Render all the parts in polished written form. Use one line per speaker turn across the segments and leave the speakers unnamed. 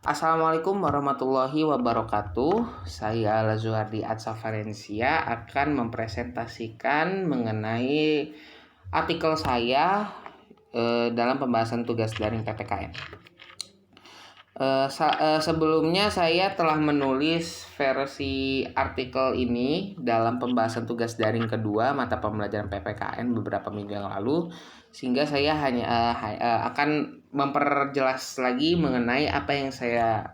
Assalamualaikum warahmatullahi wabarakatuh. Saya Lazuardi Atsafarensia akan mempresentasikan mengenai artikel saya dalam pembahasan tugas daring PPKN. Sebelumnya saya telah menulis versi artikel ini dalam pembahasan tugas daring kedua mata pembelajaran PPKN beberapa minggu yang lalu, sehingga saya hanya akan memperjelas lagi mengenai apa yang saya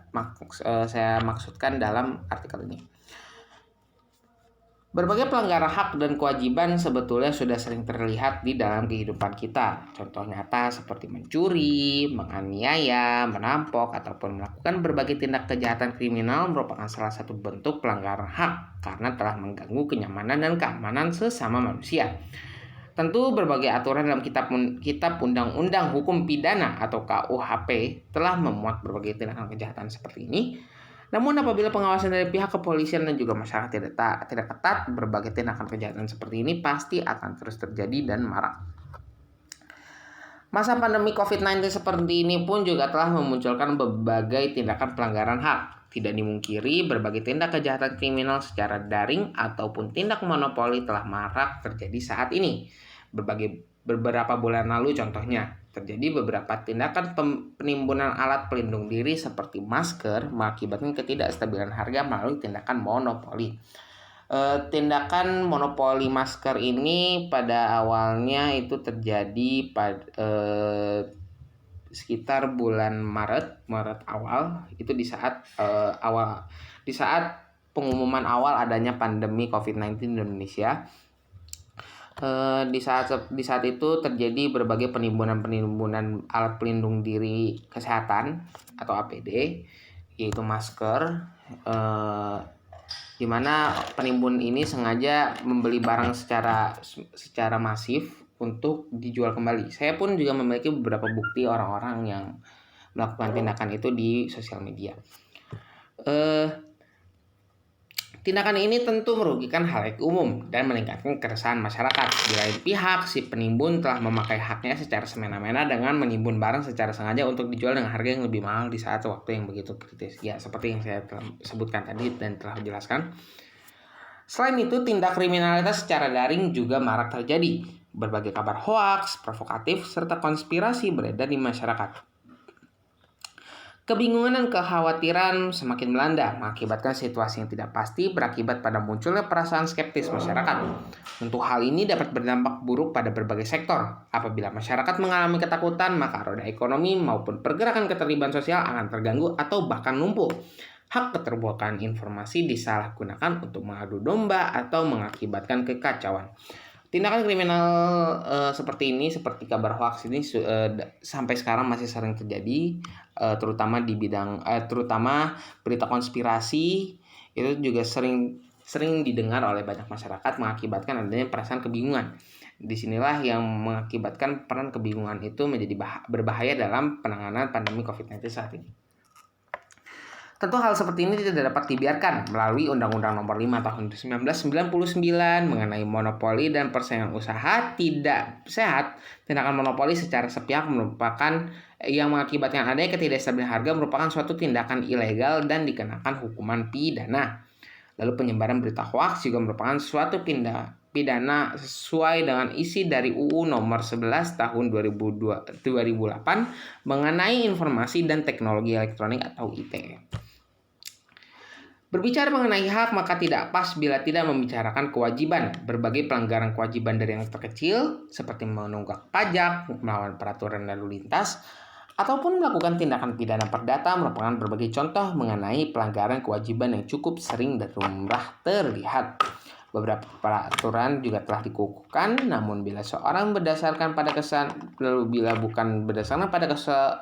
maksudkan dalam artikel ini. Berbagai pelanggaran hak dan kewajiban sebetulnya sudah sering terlihat di dalam kehidupan kita. Contoh nyata seperti mencuri, menganiaya, merampok, ataupun melakukan berbagai tindak kejahatan kriminal merupakan salah satu bentuk pelanggaran hak karena telah mengganggu kenyamanan dan keamanan sesama manusia. Tentu berbagai aturan dalam kitab Undang-Undang Hukum Pidana atau KUHP telah memuat berbagai tindakan kejahatan seperti ini. Namun apabila pengawasan dari pihak kepolisian dan juga masyarakat tidak ketat, berbagai tindakan kejahatan seperti ini pasti akan terus terjadi dan marak. Masa pandemi COVID-19 seperti ini pun juga telah memunculkan berbagai tindakan pelanggaran hak. Tidak dimungkiri berbagai tindak kejahatan kriminal secara daring ataupun tindak monopoli telah marak terjadi saat ini. Beberapa bulan lalu contohnya, terjadi beberapa tindakan penimbunan alat pelindung diri seperti masker mengakibatkan ketidakstabilan harga melalui tindakan monopoli. Tindakan monopoli masker ini pada awalnya itu terjadi pada sekitar bulan Maret awal, itu di saat pengumuman awal adanya pandemi COVID-19 di Indonesia. Di saat itu terjadi berbagai penimbunan alat pelindung diri kesehatan atau APD, yaitu masker, di mana penimbun ini sengaja membeli barang secara masif untuk dijual kembali. Saya pun juga memiliki beberapa bukti orang-orang yang melakukan tindakan itu di sosial media. Tindakan ini tentu merugikan halayak umum dan meningkatkan keresahan masyarakat. Di lain pihak, si penimbun telah memakai haknya secara semena-mena dengan menimbun barang secara sengaja untuk dijual dengan harga yang lebih mahal di saat waktu yang begitu kritis. Ya, seperti yang saya telah sebutkan tadi dan telah jelaskan. Selain itu, tindak kriminalitas secara daring juga marak terjadi. Berbagai kabar hoaks, provokatif, serta konspirasi beredar di masyarakat. Kebingungan dan kekhawatiran semakin melanda, mengakibatkan situasi yang tidak pasti berakibat pada munculnya perasaan skeptis masyarakat. Tentu hal ini dapat berdampak buruk pada berbagai sektor. Apabila masyarakat mengalami ketakutan, maka roda ekonomi maupun pergerakan keterlibatan sosial akan terganggu atau bahkan lumpuh. Hak keterbukaan informasi disalahgunakan untuk mengadu domba atau mengakibatkan kekacauan. Tindakan kriminal seperti ini, seperti kabar hoax ini sampai sekarang masih sering terjadi, terutama di bidang terutama berita konspirasi itu juga sering didengar oleh banyak masyarakat, mengakibatkan adanya perasaan kebingungan. Disinilah yang mengakibatkan peran kebingungan itu menjadi berbahaya dalam penanganan pandemi COVID-19 saat ini. Tentu hal seperti ini tidak dapat dibiarkan. Melalui Undang-Undang Nomor 5 Tahun 1999 mengenai monopoli dan persaingan usaha tidak sehat, tindakan monopoli secara sepihak merupakan yang mengakibatkan adanya ketidakstabilan harga merupakan suatu tindakan ilegal dan dikenakan hukuman pidana. Lalu penyebaran berita hoaks juga merupakan suatu pidana sesuai dengan isi dari UU Nomor 11 Tahun 2008 mengenai informasi dan teknologi elektronik atau ITE. Berbicara mengenai hak, maka tidak pas bila tidak membicarakan kewajiban. Berbagai pelanggaran kewajiban dari yang terkecil, seperti menunggak pajak, melawan peraturan lalu lintas, ataupun melakukan tindakan pidana perdata merupakan berbagai contoh mengenai pelanggaran kewajiban yang cukup sering dan lumrah terlihat. Beberapa peraturan juga telah dikukuhkan, namun bila seorang berdasarkan pada bukan berdasarkan pada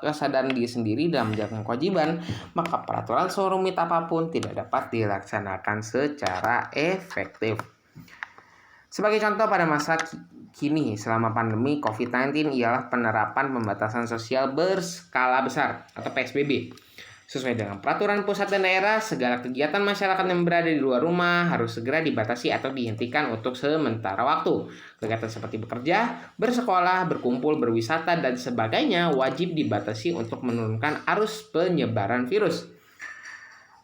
kesadaran diri sendiri dalam menjalankan kewajiban, maka peraturan serumit apapun tidak dapat dilaksanakan secara efektif. Sebagai contoh pada masa kini selama pandemi COVID-19 ialah penerapan pembatasan sosial berskala besar atau PSBB. Sesuai dengan peraturan pusat dan daerah, segala kegiatan masyarakat yang berada di luar rumah harus segera dibatasi atau dihentikan untuk sementara waktu. Kegiatan seperti bekerja, bersekolah, berkumpul, berwisata, dan sebagainya wajib dibatasi untuk menurunkan arus penyebaran virus.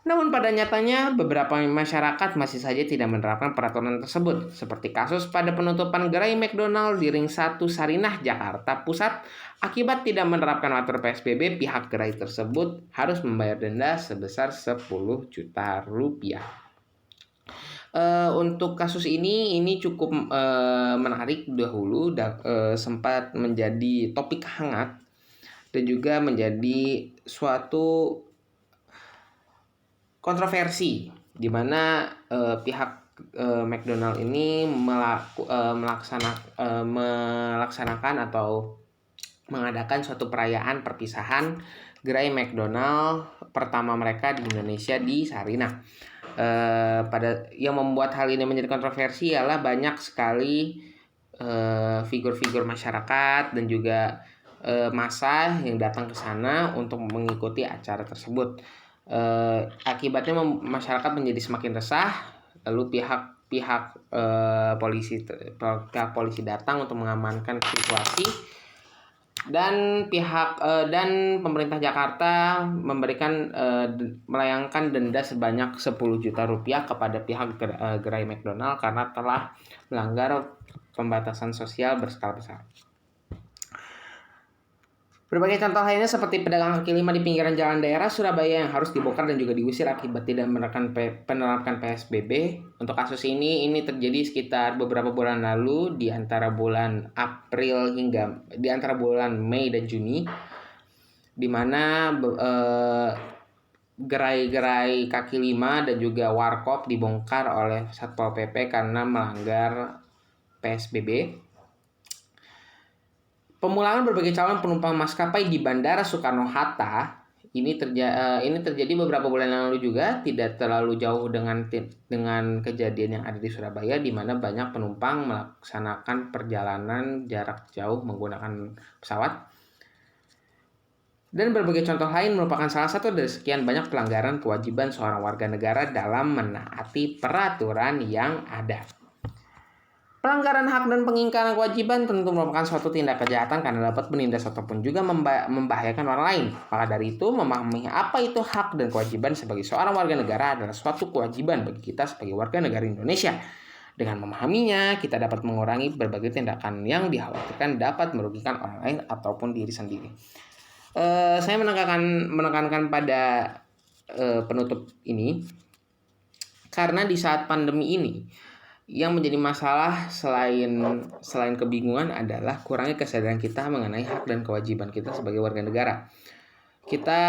Namun pada nyatanya, beberapa masyarakat masih saja tidak menerapkan peraturan tersebut, seperti kasus pada penutupan gerai McDonald di Ring 1 Sarinah, Jakarta Pusat. Akibat tidak menerapkan aturan PSBB, pihak gerai tersebut harus membayar denda sebesar 10 juta rupiah. Untuk kasus ini cukup menarik dahulu, sempat menjadi topik hangat dan juga menjadi suatu kontroversi di mana pihak McDonald ini melaksanakan atau mengadakan suatu perayaan perpisahan gerai McDonald pertama mereka di Indonesia di Sarinah. Pada yang membuat hal ini menjadi kontroversi ialah banyak sekali figur-figur masyarakat dan juga massa yang datang ke sana untuk mengikuti acara tersebut. Akibatnya masyarakat menjadi semakin resah, lalu pihak polisi datang untuk mengamankan situasi, dan dan pemerintah Jakarta melayangkan denda sebanyak 10 juta rupiah kepada pihak gerai McDonald karena telah melanggar pembatasan sosial berskala besar. Berbagai contoh lainnya seperti pedagang kaki lima di pinggiran jalan daerah Surabaya yang harus dibongkar dan juga diusir akibat tidak menerapkan PSBB. Untuk kasus ini terjadi sekitar beberapa bulan lalu di antara bulan April hingga di antara bulan Mei dan Juni, di mana gerai-gerai kaki lima dan juga warkop dibongkar oleh Satpol PP karena melanggar PSBB. Pemulangan berbagai calon penumpang maskapai di Bandara Soekarno-Hatta ini terjadi beberapa bulan lalu juga, tidak terlalu jauh dengan kejadian yang ada di Surabaya, di mana banyak penumpang melaksanakan perjalanan jarak jauh menggunakan pesawat. Dan berbagai contoh lain merupakan salah satu dari sekian banyak pelanggaran kewajiban seorang warga negara dalam menaati peraturan yang ada. Pelanggaran hak dan pengingkaran kewajiban tentu merupakan suatu tindak kejahatan karena dapat menindas ataupun juga membahayakan orang lain. Maka dari itu, memahami apa itu hak dan kewajiban sebagai seorang warga negara adalah suatu kewajiban bagi kita sebagai warga negara Indonesia. Dengan memahaminya, kita dapat mengurangi berbagai tindakan yang dikhawatirkan dapat merugikan orang lain ataupun diri sendiri. Saya menekankan pada penutup ini karena di saat pandemi ini yang menjadi masalah selain kebingungan adalah kurangnya kesadaran kita mengenai hak dan kewajiban kita sebagai warga negara. Kita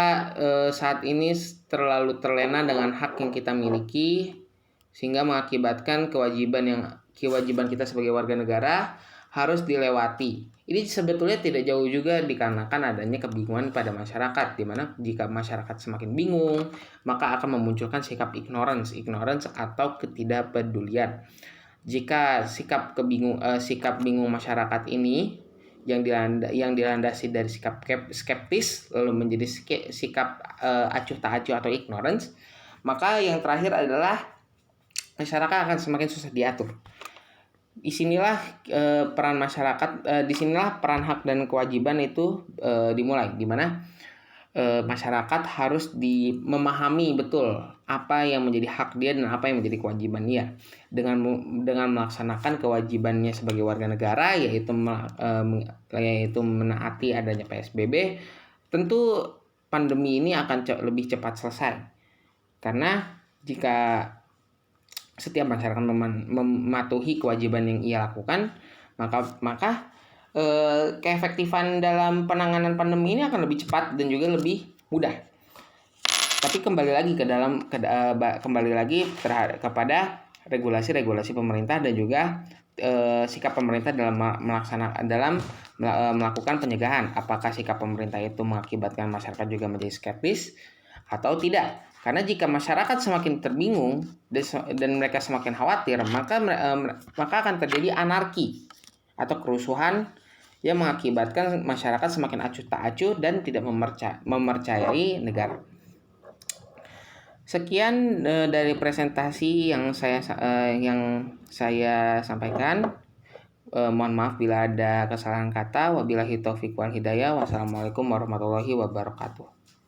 saat ini terlalu terlena dengan hak yang kita miliki sehingga mengakibatkan kewajiban kita sebagai warga negara harus dilewati. Ini sebetulnya tidak jauh juga dikarenakan adanya kebingungan pada masyarakat, di mana jika masyarakat semakin bingung, maka akan memunculkan sikap ignorance atau ketidakpedulian. Jika sikap bingung masyarakat ini yang dilandasi dari sikap skeptis lalu menjadi sikap acuh tak acuh atau ignorance, maka yang terakhir adalah masyarakat akan semakin susah diatur. Disinilah peran masyarakat, disinilah peran hak dan kewajiban itu dimulai, di mana masyarakat harus memahami betul apa yang menjadi hak dia dan apa yang menjadi kewajiban dia. Dengan melaksanakan kewajibannya sebagai warga negara, yaitu menaati adanya PSBB, tentu pandemi ini akan lebih cepat selesai. Karena jika setiap masyarakat mematuhi kewajiban yang ia lakukan, maka keefektifan dalam penanganan pandemi ini akan lebih cepat dan juga lebih mudah. Tapi kembali lagi kepada regulasi pemerintah dan juga sikap pemerintah dalam melakukan pencegahan. Apakah sikap pemerintah itu mengakibatkan masyarakat juga menjadi skeptis atau tidak? Karena jika masyarakat semakin terbingung dan mereka semakin khawatir, maka akan terjadi anarki atau kerusuhan yang mengakibatkan masyarakat semakin acuh tak acuh dan tidak mempercayai negara. Sekian dari presentasi yang saya sampaikan. Mohon maaf bila ada kesalahan kata. Wabillahi taufiq wal hidayah. Wassalamualaikum warahmatullahi wabarakatuh.